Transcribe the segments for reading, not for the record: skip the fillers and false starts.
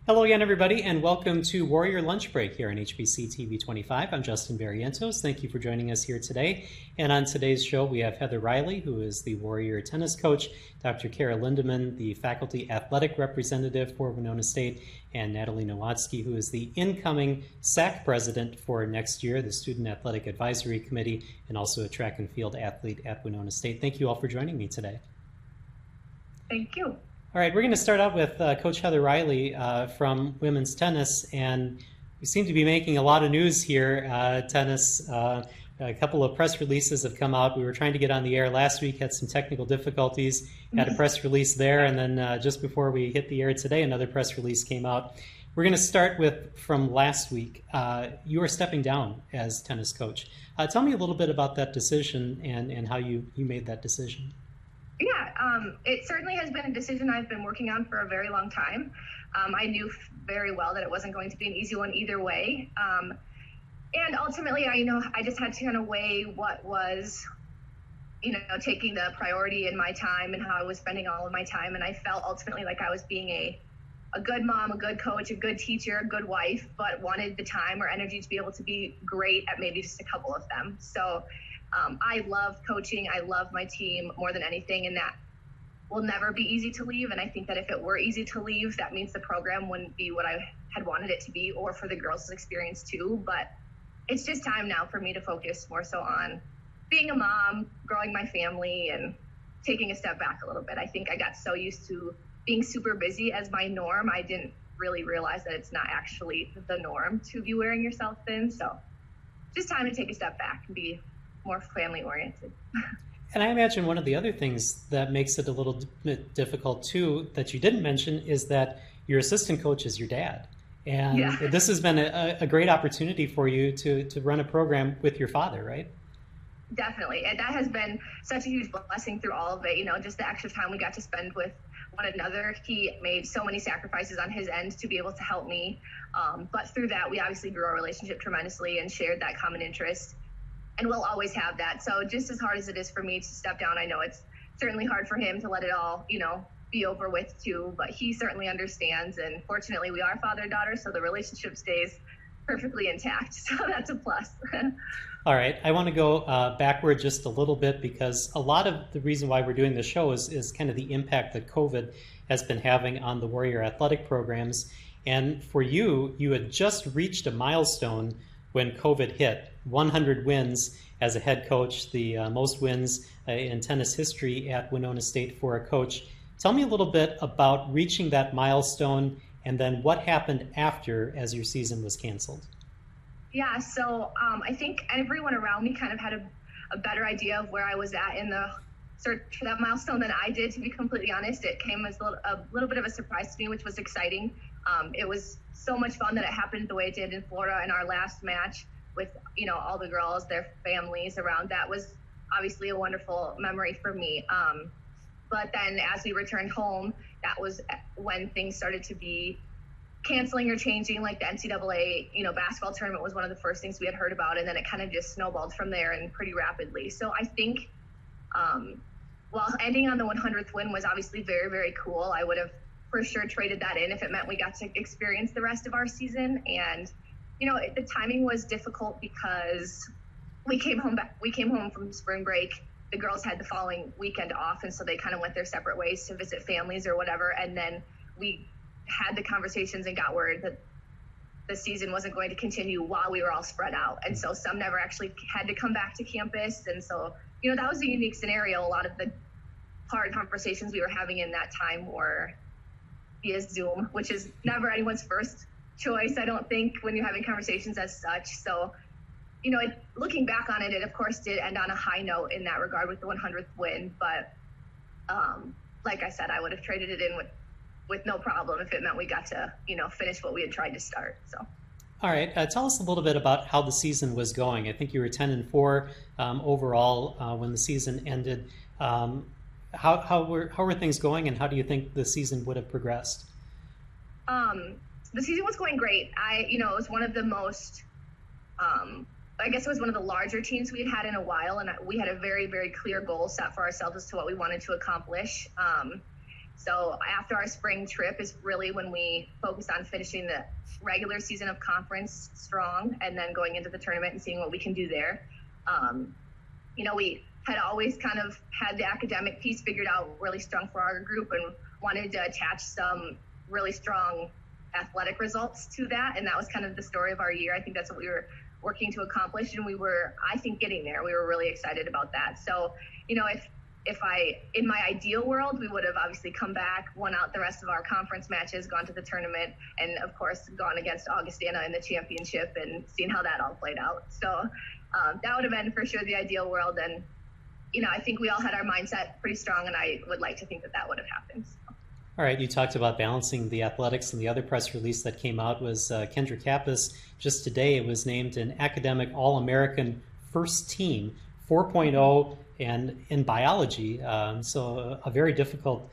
Hello again, everybody, and welcome to Warrior Lunch Break here on HBC TV 25. I'm Justin Barrientos. Thank you for joining us here today. And on today's show, we have Heather Reilly, who is the Warrior tennis coach, Dr. Kara Lindaman, the faculty athletic representative for Winona State, and Natalie Nowatzke, who is the incoming SAC president for next year, the Student Athletic Advisory Committee, and also a track and field athlete at Winona State. Thank you all for joining me today. Thank you. All right, we're going to start out with Coach Heather Reilly from women's tennis, and we seem to be making a lot of news here. Tennis, a couple of press releases have come out. We were trying to get on the air last week, had some technical difficulties, had a press release there, and then just before we hit the air today, another press release came out. We're going to start with from last week. You are stepping down as tennis coach. Tell me a little bit about that decision and how you made that decision. Yeah, it certainly has been a decision I've been working on for a very long time. I knew very well that it wasn't going to be an easy one either way. And ultimately, I just had to kind of weigh what was, taking the priority in my time and how I was spending all of my time. And I felt ultimately like I was being a good mom, a good coach, a good teacher, a good wife, but wanted the time or energy to be able to be great at maybe just a couple of them. So I love coaching. I love my team more than anything, and that will never be easy to leave. And I think that if it were easy to leave, that means the program wouldn't be what I had wanted it to be, or for the girls' experience too. But it's just time now for me to focus more so on being a mom, growing my family, and taking a step back a little bit. I think I got so used to being super busy as my norm, I didn't really realize that it's not actually the norm to be wearing yourself thin. So just time to take a step back and be more family oriented. And I imagine one of the other things that makes it a little bit difficult too, that you didn't mention, is that your assistant coach is your dad. And this has been a great opportunity for you to run a program with your father, right? Definitely. And that has been such a huge blessing through all of it. Just the extra time we got to spend with one another. He made so many sacrifices on his end to be able to help me. But through that, we obviously grew our relationship tremendously and shared that common interest. And we'll always have that. So just as hard as it is for me to step down, I know it's certainly hard for him to let it all, be over with too, but he certainly understands. And fortunately, we are father-daughter, so the relationship stays perfectly intact. So that's a plus. All right. I want to go backward just a little bit, because a lot of the reason why we're doing this show is kind of the impact that COVID has been having on the Warrior athletic programs. And for you, you had just reached a milestone when COVID hit. 100 wins as a head coach, the most wins in tennis history at Winona State for a coach. Tell me a little bit about reaching that milestone and then what happened after as your season was canceled. Yeah, so I think everyone around me kind of had a better idea of where I was at in the search for that milestone than I did, to be completely honest. It came as a little bit of a surprise to me, which was exciting. It was so much fun that it happened the way it did in Florida in our last match with, all the girls, their families around. That was obviously a wonderful memory for me. But then as we returned home, that was when things started to be canceling or changing, like the NCAA, basketball tournament was one of the first things we had heard about. And then it kind of just snowballed from there and pretty rapidly. So I think while ending on the 100th win was obviously very, very cool, I would have for sure traded that in if it meant we got to experience the rest of our season. And the timing was difficult because we came home from spring break. The girls had the following weekend off, and so they kind of went their separate ways to visit families or whatever. And then we had the conversations and got word that the season wasn't going to continue while we were all spread out. And so some never actually had to come back to campus. And so, that was a unique scenario. A lot of the hard conversations we were having in that time were via Zoom, which is never anyone's first choice, I don't think, when you're having conversations as such. So, looking back on it, it of course did end on a high note in that regard with the 100th win. But like I said, I would have traded it in with no problem if it meant we got to, finish what we had tried to start. So. All right. Tell us a little bit about how the season was going. I think you were 10-4 overall when the season ended. How were things going, and how do you think the season would have progressed? The season was going great. It was one of the most, I guess it was one of the larger teams we had in a while, and we had a very, very clear goal set for ourselves as to what we wanted to accomplish. So after our spring trip is really when we focus on finishing the regular season of conference strong and then going into the tournament and seeing what we can do there. We had always kind of had the academic piece figured out really strong for our group and wanted to attach some really strong athletic results to that. And that was kind of the story of our year. I think that's what we were working to accomplish. And we were, I think, getting there. We were really excited about that. So, in my ideal world, we would have obviously come back, won out the rest of our conference matches, gone to the tournament, and of course gone against Augustana in the championship and seen how that all played out. So that would have been for sure the ideal world. And, I think we all had our mindset pretty strong, and I would like to think that would have happened. So. All right, you talked about balancing the athletics, and the other press release that came out was Kendra Kappas. Just today, it was named an academic All-American First Team 4.0 and in biology. So a very difficult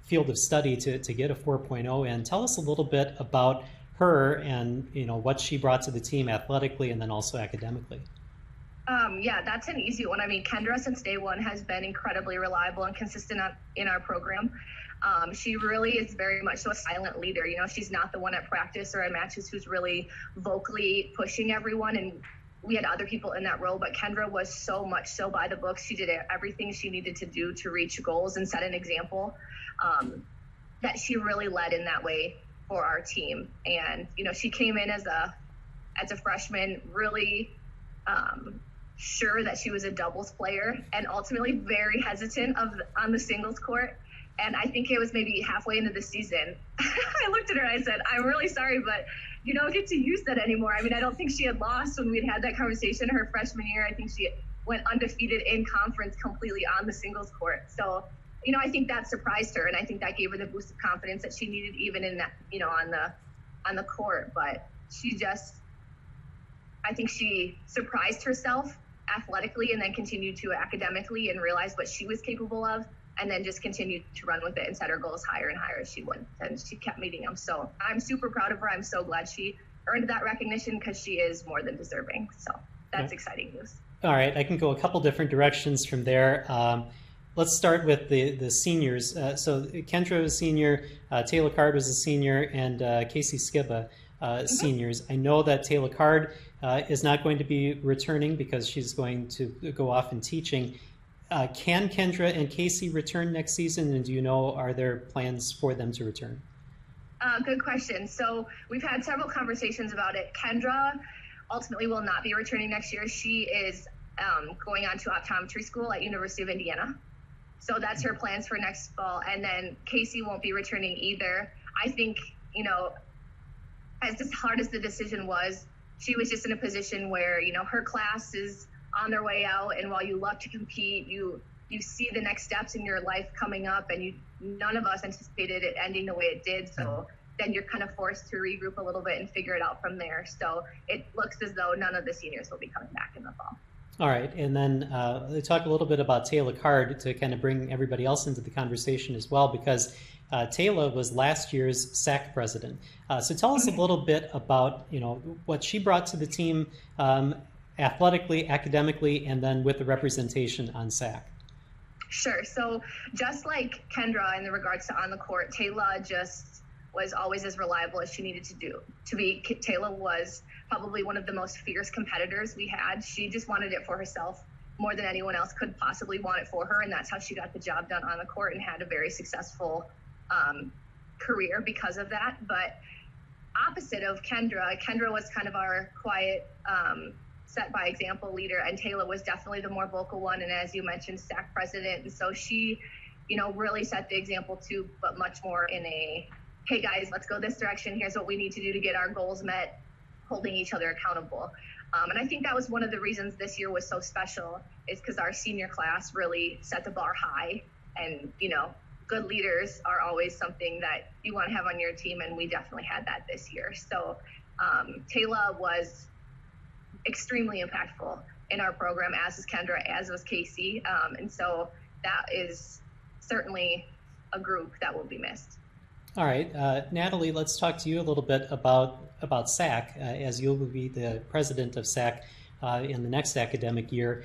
field of study to get a 4.0. And tell us a little bit about her and what she brought to the team athletically and then also academically. Yeah, that's an easy one. I mean, Kendra since day one has been incredibly reliable and consistent in our program. She really is very much so a silent leader. She's not the one at practice or at matches who's really vocally pushing everyone. And we had other people in that role, but Kendra was so much so by the book. She did everything she needed to do to reach goals and set an example that she really led in that way for our team. And, she came in as a freshman, really sure that she was a doubles player and ultimately very hesitant on the singles court. And I think it was maybe halfway into the season. I looked at her and I said, I'm really sorry, but you don't get to use that anymore. I mean, I don't think she had lost when we'd had that conversation her freshman year. I think she went undefeated in conference completely on the singles court. So, I think that surprised her, and I think that gave her the boost of confidence that she needed even in that, on the court. But I think she surprised herself athletically and then continued to academically and realized what she was capable of, and then just continued to run with it and set her goals higher and higher as she went. And she kept meeting them. So I'm super proud of her. I'm so glad she earned that recognition because she is more than deserving. So that's exciting news. All right, I can go a couple different directions from there. Let's start with the seniors. So Kendra was a senior, Taylor Card was a senior, and Casey Skiba seniors. I know that Taylor Card is not going to be returning because she's going to go off in teaching. Can Kendra and Casey return next season, and do you know, are there plans for them to return? Good question. So we've had several conversations about it. Kendra ultimately will not be returning next year. She is going on to optometry school at University of Indiana. So that's her plans for next fall. And then Casey won't be returning either. I think, as hard as the decision was, she was just in a position where, her class is on their way out, and while you love to compete, you see the next steps in your life coming up, and none of us anticipated it ending the way it did. So then you're kind of forced to regroup a little bit and figure it out from there. So it looks as though none of the seniors will be coming back in the fall. All right, and then talk a little bit about Taylor Card to kind of bring everybody else into the conversation as well, because Taylor was last year's SAC president. So tell us a little bit about what she brought to the team athletically, academically, and then with the representation on SAC. Sure. So just like Kendra in the regards to on the court, Taylor just was always as reliable as she needed to be. Taylor was probably one of the most fierce competitors we had. She just wanted it for herself more than anyone else could possibly want it for her, and that's how she got the job done on the court and had a very successful career because of that. But opposite of Kendra was kind of our quiet, set by example leader, and Taylor was definitely the more vocal one, and as you mentioned, SAC president. And so she really set the example too, but much more in a, hey guys, let's go this direction, here's what we need to do to get our goals met, holding each other accountable. And I think that was one of the reasons this year was so special, is because our senior class really set the bar high, and good leaders are always something that you want to have on your team, and we definitely had that this year. So Taylor was extremely impactful in our program, as is Kendra, as was Casey. And so that is certainly a group that will be missed. All right, Natalie, let's talk to you a little bit about SAC, as you'll be the president of SAC in the next academic year.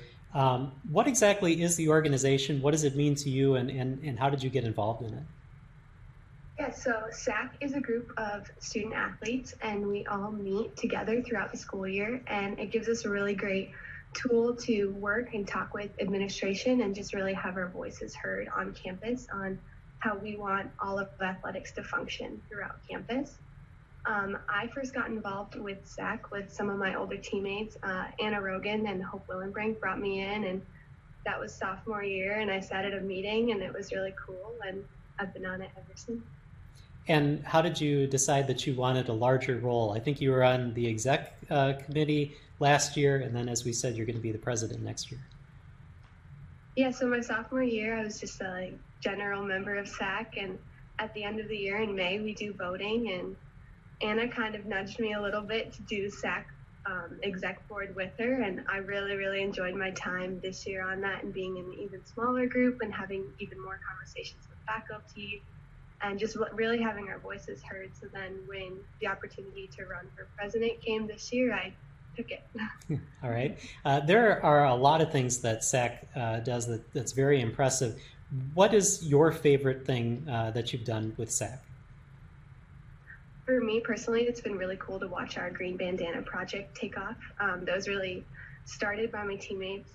What exactly is the organization? What does it mean to you, and how did you get involved in it? Yeah, so SAC is a group of student athletes, and we all meet together throughout the school year, and it gives us a really great tool to work and talk with administration and just really have our voices heard on campus on how we want all of athletics to function throughout campus. I first got involved with SAC with some of my older teammates. Anna Rogan and Hope Willenbrink brought me in, and that was sophomore year, and I sat at a meeting, and it was really cool, and I've been on it ever since. And how did you decide that you wanted a larger role? I think you were on the exec committee last year, and then, as we said, you're going to be the president next year. Yeah, so my sophomore year, I was just a general member of SAC, and at the end of the year in May, we do voting, and Anna kind of nudged me a little bit to do SAC exec board with her, and I really, really enjoyed my time this year on that and being in an even smaller group and having even more conversations with faculty and just really having our voices heard. So then when the opportunity to run for president came this year, I took it. All right. There are a lot of things that SAC does that's very impressive. What is your favorite thing that you've done with SAC? For me personally, it's been really cool to watch our Green Bandana project take off. That was really started by my teammates,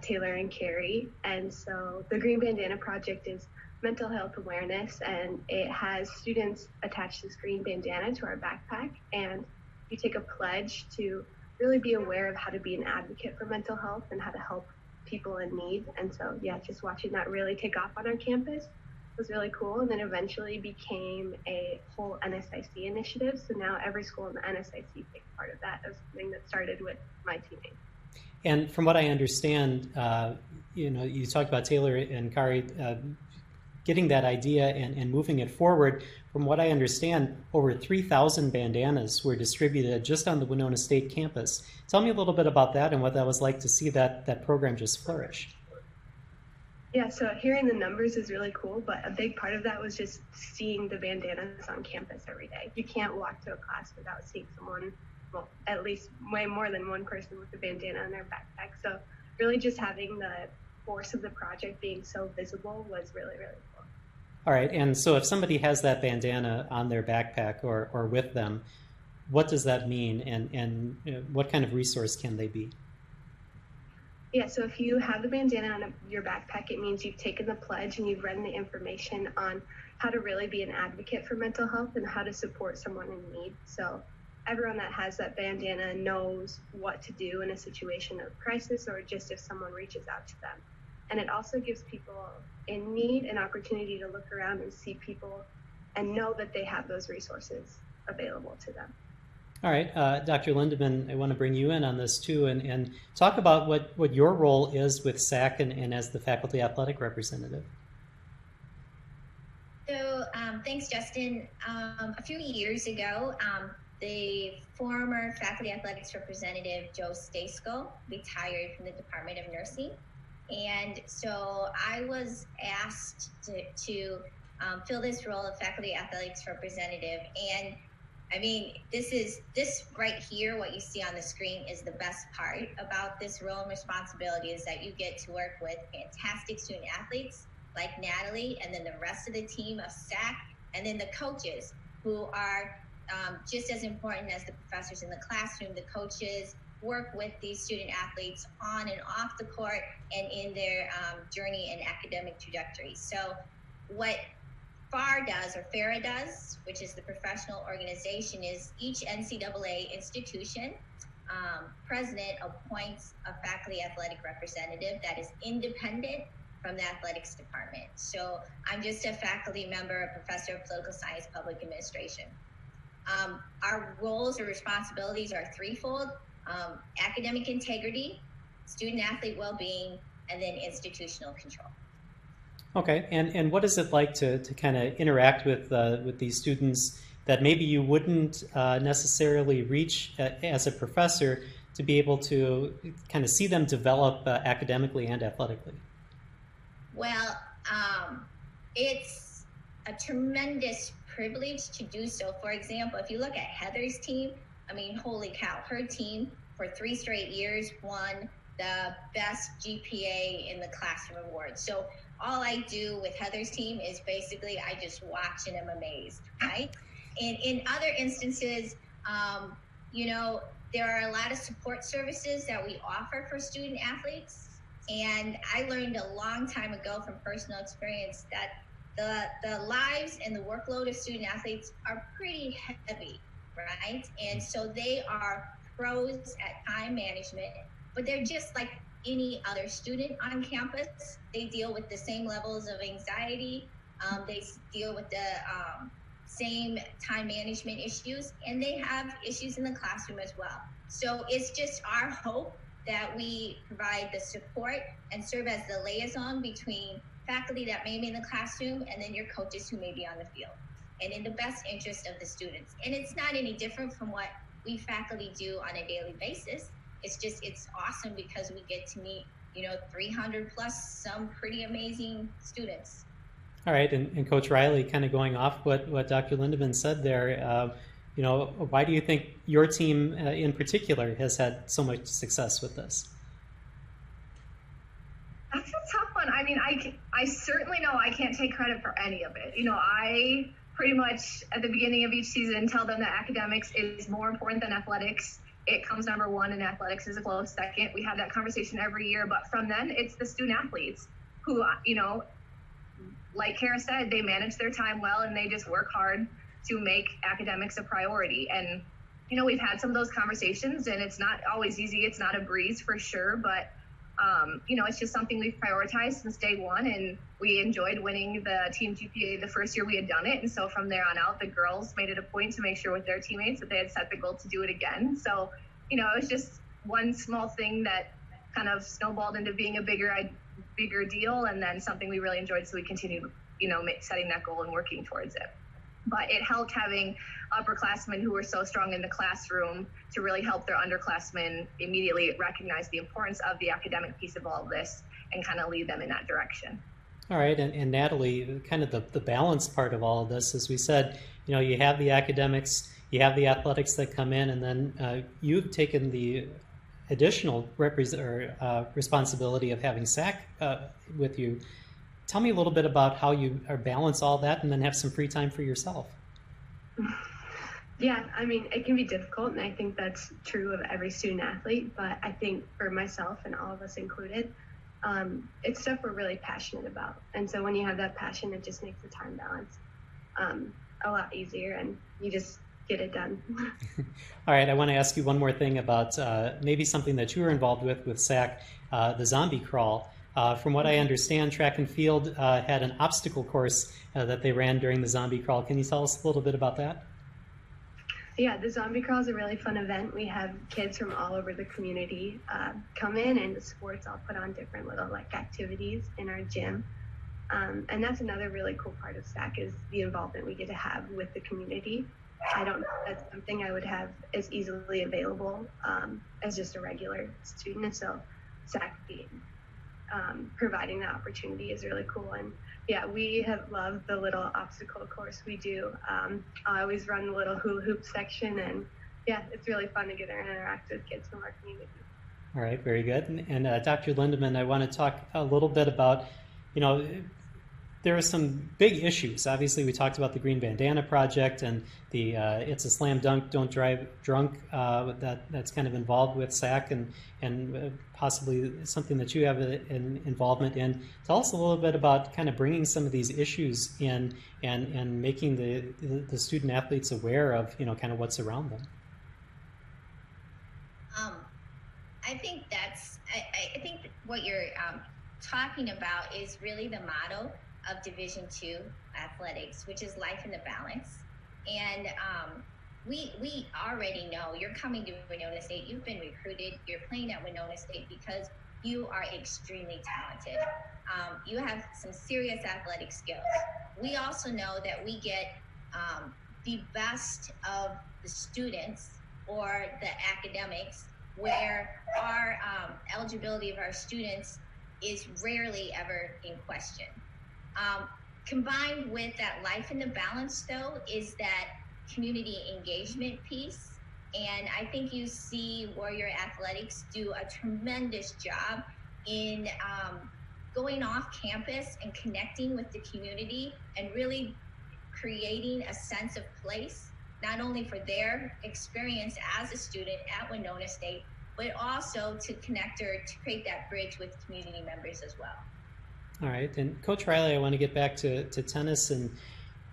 Taylor and Carrie. And so the Green Bandana project is mental health awareness, and it has students attach this green bandana to our backpack, and you take a pledge to really be aware of how to be an advocate for mental health and how to help people in need. And so, yeah, just watching that really take off on our campus was really cool, and then eventually became a whole NSIC initiative. So now every school in the NSIC takes part of that. It was something that started with my teammates. And from what I understand, you talked about Taylor and Kari getting that idea and moving it forward. From what I understand, over 3,000 bandanas were distributed just on the Winona State campus. Tell me a little bit about that and what that was like to see that program just flourish. Yeah, so hearing the numbers is really cool, but a big part of that was just seeing the bandanas on campus every day. You can't walk to a class without seeing someone, well, at least way more than one person with a bandana in their backpack. So really just having the force of the project being so visible was really, really cool. All right, and so if somebody has that bandana on their backpack or with them, what does that mean, and what kind of resource can they be? Yeah, so if you have the bandana on your backpack, it means you've taken the pledge and you've read the information on how to really be an advocate for mental health and how to support someone in need. So everyone that has that bandana knows what to do in a situation of crisis or just if someone reaches out to them. And it also gives people in need an opportunity to look around and see people and know that they have those resources available to them. All right, Dr. Lindaman, I want to bring you in on this too and talk about what your role is with SAC and as the faculty athletic representative. So thanks, Justin. A few years ago, the former faculty athletics representative, Joe Stasko, retired from the Department of Nursing. And so I was asked to fill this role of faculty athletics representative. And I mean, this right here, what you see on the screen is the best part about this role and responsibility is that you get to work with fantastic student athletes like Natalie and then the rest of the team of SAC and then the coaches who are just as important as the professors in the classroom. The coaches work with these student athletes on and off the court and in their journey and academic trajectory. So what FAR does, or FARA does, which is the professional organization, is each NCAA institution president appoints a faculty athletic representative that is independent from the athletics department. So I'm just a faculty member, a professor of political science, public administration. Our roles or responsibilities are threefold: academic integrity, student athlete well-being, and then institutional control. Okay, and what is it like to kind of interact with these students that maybe you wouldn't necessarily reach as a professor, to be able to kind of see them develop academically and athletically? Well, it's a tremendous privilege to do so. For example, if you look at Heather's team, I mean, holy cow, her team for 3 straight years won the best GPA in the classroom award. So all I do with Heather's team is basically I just watch and I'm amazed, right? And in other instances, you know, there are a lot of support services that we offer for student athletes. And I learned a long time ago from personal experience that the lives and the workload of student athletes are pretty heavy, right? And so they are pros at time management, but they're just like any other student on campus. They deal with the same levels of anxiety. They deal with the same time management issues, and they have issues in the classroom as well. So it's just our hope that we provide the support and serve as the liaison between faculty that may be in the classroom and then your coaches who may be on the field, and in the best interest of the students. And it's not any different from what we faculty do on a daily basis. It's just, it's awesome because we get to meet, you know, 300 plus some pretty amazing students. All right, and Coach Reilly, kind of going off what Dr. Lindaman said there, you know, why do you think your team in particular has had so much success with this? That's a tough one. I mean, I certainly know I can't take credit for any of it. You know, I pretty much at the beginning of each season tell them that academics is more important than athletics. It comes number one and athletics is a close second. We have that conversation every year, but from then it's the student athletes who, you know, like Kara said, they manage their time well and they just work hard to make academics a priority. And, you know, we've had some of those conversations and it's not always easy. It's not a breeze for sure, but, you know, it's just something we've prioritized since day one. And we enjoyed winning the team GPA the first year we had done it. And so from there on out, the girls made it a point to make sure with their teammates that they had set the goal to do it again. So, you know, it was just one small thing that kind of snowballed into being a bigger deal, and then something we really enjoyed, so we continued, you know, setting that goal and working towards it. But it helped having upperclassmen who were so strong in the classroom to really help their underclassmen immediately recognize the importance of the academic piece of all of this and kind of lead them in that direction. All right, and Natalie, kind of the balance part of all of this, as we said, you know, you have the academics, you have the athletics that come in, and then you've taken the additional responsibility of having SAC with you. Tell me a little bit about how you balance all that and then have some free time for yourself. Yeah, I mean, it can be difficult, and I think that's true of every student athlete, but I think for myself and all of us included, it's stuff we're really passionate about. And so when you have that passion, it just makes the time balance a lot easier, and you just get it done. All right, I want to ask you one more thing about maybe something that you were involved with SAC, the zombie crawl. From what I understand, track and field had an obstacle course that they ran during the zombie crawl. Can you tell us a little bit about that? Yeah, the zombie crawl is a really fun event. We have kids from all over the community come in, and the sports all put on different little activities in our gym. And that's another really cool part of SAC, is the involvement we get to have with the community. I don't know if that's something I would have as easily available as just a regular student. And so SAC being providing that opportunity is really cool. And yeah, we have loved the little obstacle course we do. I always run the little hula hoop section, and yeah, it's really fun to get to interact with kids from our community. All right, very good. And Dr. Lindaman, I want to talk a little bit about, you know, there are some big issues. Obviously, we talked about the Green Bandana Project and the It's a Slam Dunk, Don't Drive Drunk that's kind of involved with SAC and possibly something that you have an involvement in. Tell us a little bit about kind of bringing some of these issues in and making the student athletes aware of, you know, kind of what's around them. I think I think what you're talking about is really the motto of Division II athletics, which is life in the balance. And we already know you're coming to Winona State, you've been recruited, you're playing at Winona State because you are extremely talented. You have some serious athletic skills. We also know that we get the best of the students or the academics, where our eligibility of our students is rarely ever in question. Combined with that life in the balance, though, is that community engagement piece. And I think you see Warrior Athletics do a tremendous job in going off campus and connecting with the community and really creating a sense of place, not only for their experience as a student at Winona State, but also to connect or to create that bridge with community members as well. All right, and Coach Reilly, I want to get back to tennis, and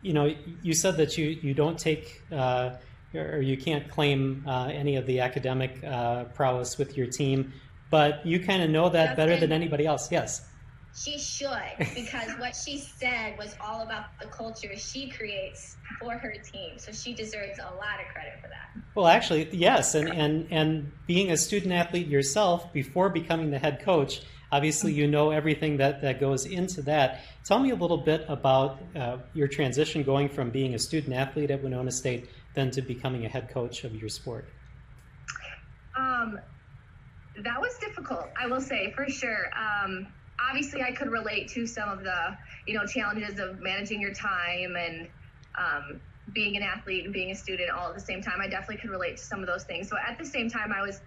you know, you said that you don't take or you can't claim any of the academic prowess with your team, but you kind of know that better than anybody else. Yes. She should, because what she said was all about the culture she creates for her team. So she deserves a lot of credit for that. Well, actually, yes. And being a student athlete yourself before becoming the head coach, obviously you know everything that goes into that. Tell me a little bit about your transition going from being a student athlete at Winona State then to becoming a head coach of your sport. That was difficult, I will say, for sure. Obviously, I could relate to some of the, challenges of managing your time and being an athlete and being a student all at the same time. I definitely could relate to some of those things. So at the same time, I was,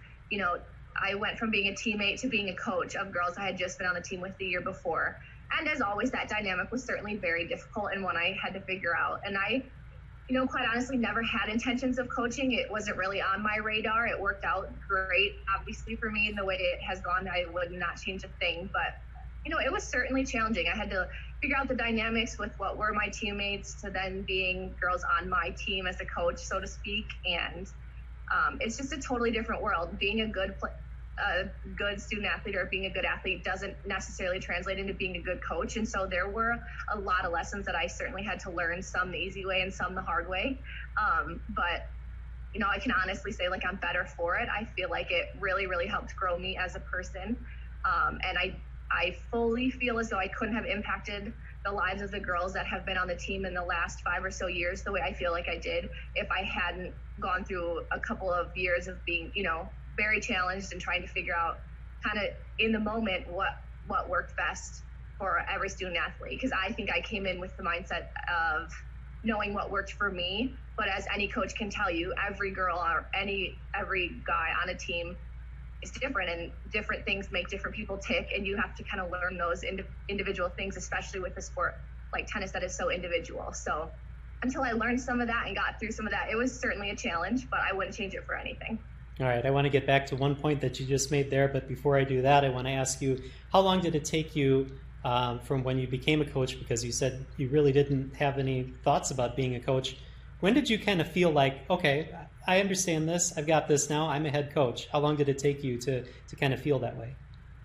I went from being a teammate to being a coach of girls I had just been on the team with the year before. And as always, that dynamic was certainly very difficult and one I had to figure out. And I, quite honestly, never had intentions of coaching. It wasn't really on my radar. It worked out great, obviously, for me in the way it has gone. I would not change a thing, but it was certainly challenging. I had to figure out the dynamics with what were my teammates to then being girls on my team as a coach, so to speak. And it's just a totally different world. Being a good student athlete or being a good athlete doesn't necessarily translate into being a good coach. And so there were a lot of lessons that I certainly had to learn, some the easy way and some the hard way. But I can honestly say, I'm better for it. I feel like it really, really helped grow me as a person. And I fully feel as though I couldn't have impacted the lives of the girls that have been on the team in the last 5 or so years the way I feel like I did if I hadn't gone through a couple of years of being, very challenged and trying to figure out kind of in the moment what worked best for every student athlete. Because I think I came in with the mindset of knowing what worked for me. But as any coach can tell you, every girl or every guy on a team is different, and different things make different people tick, and you have to kind of learn those individual things, especially with a sport like tennis that is so individual. So until I learned some of that and got through some of that, it was certainly a challenge, but I wouldn't change it for anything. All right, I want to get back to one point that you just made there, but before I do that, I want to ask you, how long did it take you from when you became a coach, because you said you really didn't have any thoughts about being a coach. When did you kind of feel like, okay, I understand this, I've got this now, I'm a head coach? How long did it take you to kind of feel that way?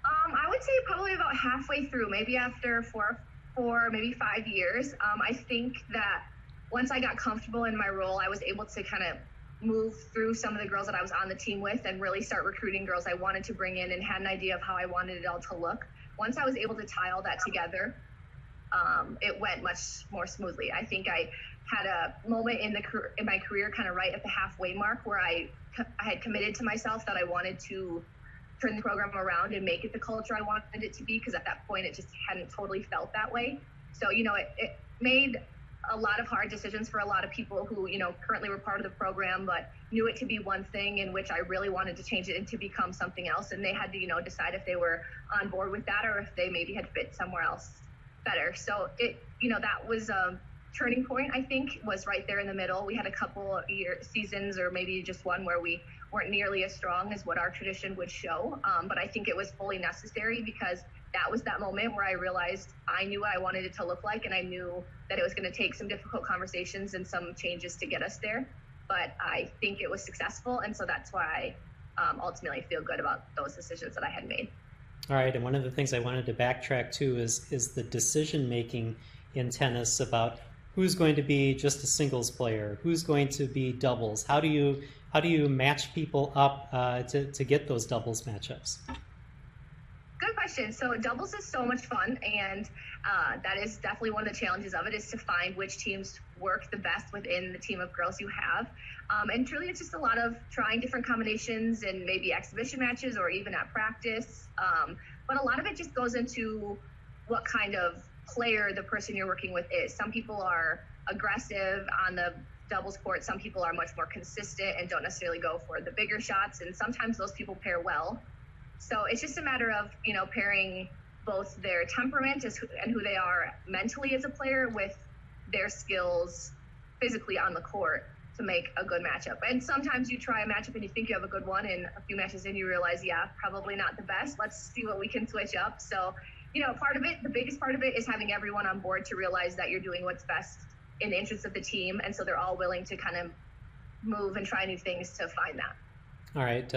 I would say probably about halfway through, maybe after four, maybe 5 years. I think that once I got comfortable in my role, I was able to kind of move through some of the girls that I was on the team with and really start recruiting girls I wanted to bring in and had an idea of how I wanted it all to look. Once I was able to tie all that together, it went much more smoothly. I think I had a moment in my career kind of right at the halfway mark where I had committed to myself that I wanted to turn the program around and make it the culture I wanted it to be, because at that point it just hadn't totally felt that way. So, it made a lot of hard decisions for a lot of people who, currently were part of the program, but knew it to be one thing in which I really wanted to change it and to become something else. And they had to, decide if they were on board with that or if they maybe had fit somewhere else better. So that was a turning point, I think, was right there in the middle. We had a couple seasons or maybe just one where we weren't nearly as strong as what our tradition would show. But I think it was fully necessary because that was that moment where I realized I knew what I wanted it to look like, and I knew that it was going to take some difficult conversations and some changes to get us there. But I think it was successful, and so that's why I ultimately feel good about those decisions that I had made. All right, and one of the things I wanted to backtrack to is the decision-making in tennis about who's going to be just a singles player, who's going to be doubles. How do you match people up to get those doubles matchups? Good question. So doubles is so much fun, and that is definitely one of the challenges of it, is to find which teams work the best within the team of girls you have. And truly, it's just a lot of trying different combinations and maybe exhibition matches or even at practice. But a lot of it just goes into what kind of player the person you're working with is. Some people are aggressive on the doubles court, some people are much more consistent and don't necessarily go for the bigger shots, and sometimes those people pair well. So it's just a matter of, you know, pairing both their temperament and who they are mentally as a player with their skills physically on the court to make a good matchup. And sometimes you try a matchup and you think you have a good one, and a few matches in you realize, yeah, probably not the best. Let's see what we can switch up. So, you know, part of it, the biggest part of it is having everyone on board to realize that you're doing what's best in the interest of the team. And so they're all willing to kind of move and try new things to find that. All right,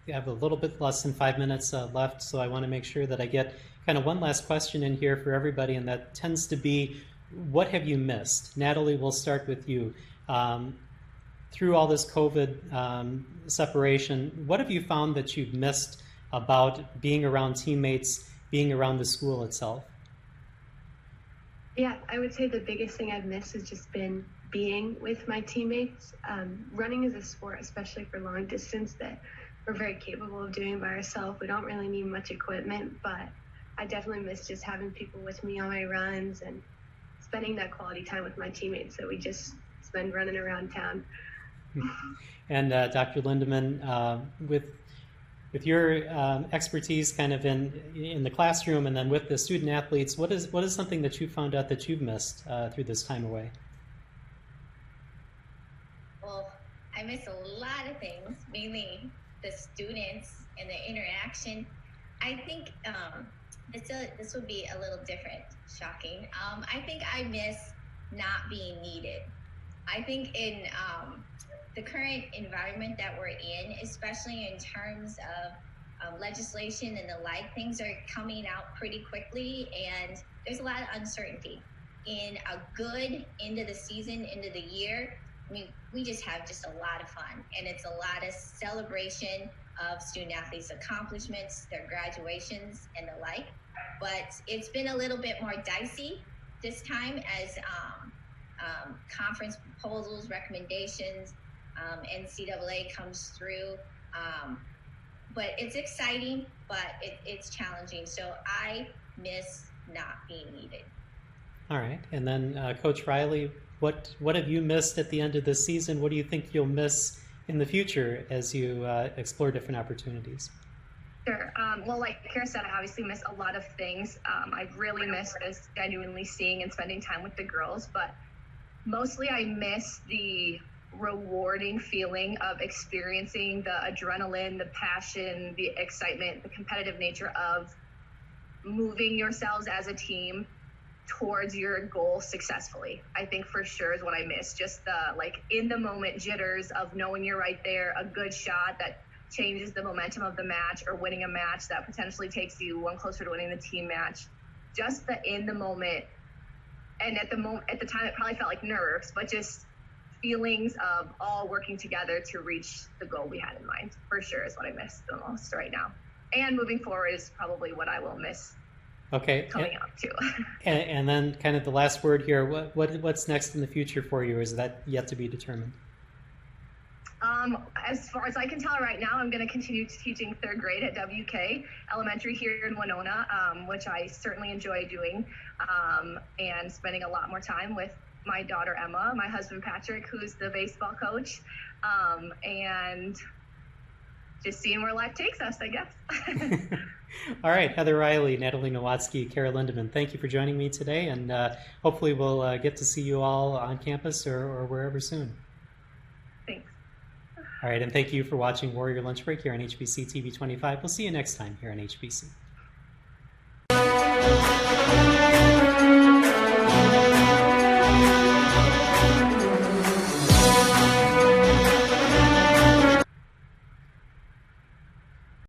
we have a little bit less than 5 minutes left, so I want to make sure that I get kind of one last question in here for everybody, and that tends to be, what have you missed? Natalie, we'll start with you. Through all this COVID separation, what have you found that you've missed about being around teammates, being around the school itself? Yeah, I would say the biggest thing I've missed has just been being with my teammates. Running is a sport, especially for long distance, that we're very capable of doing by ourselves. We don't really need much equipment, but I definitely miss just having people with me on my runs and spending that quality time with my teammates that we just spend running around town. And Dr. Lindaman, with your expertise kind of in the classroom and then with the student athletes, what is something that you found out that you've missed through this time away? Well, I miss a lot of things, mainly the students and the interaction. I think this would be a little different, shocking. I think I miss not being needed. I think in the current environment that we're in, especially in terms of legislation and the like, things are coming out pretty quickly, and there's a lot of uncertainty. In a good end of the season, end of the year, I mean, we just have just a lot of fun, and it's a lot of celebration of student athletes' accomplishments, their graduations, and the like. But it's been a little bit more dicey this time as conference proposals, recommendations, NCAA comes through. But it's exciting, but it's challenging. So I miss not being needed. All right. And then Coach Reilly, what have you missed at the end of this season? What do you think you'll miss in the future as you explore different opportunities? Sure. Well, like Kara said, I obviously miss a lot of things. I've really missed just genuinely seeing and spending time with the girls, but mostly I miss the rewarding feeling of experiencing the adrenaline, the passion, the excitement, the competitive nature of moving yourselves as a team towards your goal successfully. I think for sure is what I miss. Just the like in the moment jitters of knowing you're right there, a good shot that changes the momentum of the match, or winning a match that potentially takes you one closer to winning the team match. Just the in the moment. And at the time it probably felt like nerves, but just feelings of all working together to reach the goal we had in mind, for sure is what I miss the most right now. And moving forward is probably what I will miss. Okay. Coming up too. And then kind of the last word here, what's next in the future for you? Is that yet to be determined? As far as I can tell right now, I'm going to continue teaching third grade at WK Elementary here in Winona, which I certainly enjoy doing, and spending a lot more time with my daughter Emma, my husband Patrick, who's the baseball coach, and just seeing where life takes us, I guess. All right, Heather Reilly, Natalie Nowatzke, Kara Lindaman, thank you for joining me today, and hopefully we'll get to see you all on campus or wherever soon. Thanks. All right, and thank you for watching Warrior Lunch Break here on HBC TV 25. We'll see you next time here on HBC.